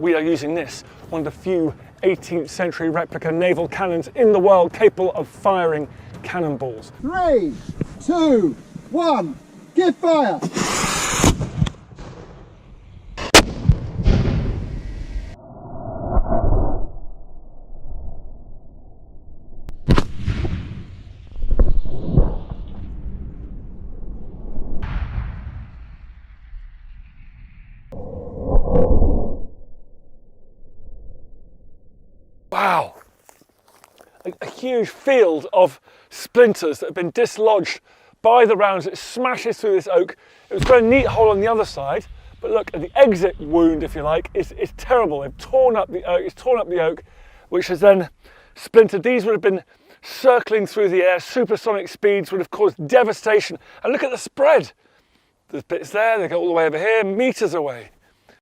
We are using this, one of the few 18th century replica naval cannons in the world capable of firing cannonballs. 3, 2, 1, give fire! Wow, a huge field of splinters that have been dislodged by the rounds. It smashes through this oak. It was got a neat hole on the other side, but look at the exit wound, if you like, it's terrible. They've torn up the oak, it's torn up the oak, which has then splintered. These would have been circling through the air, supersonic speeds would have caused devastation. And look at the spread. There's bits there, they go all the way over here, meters away.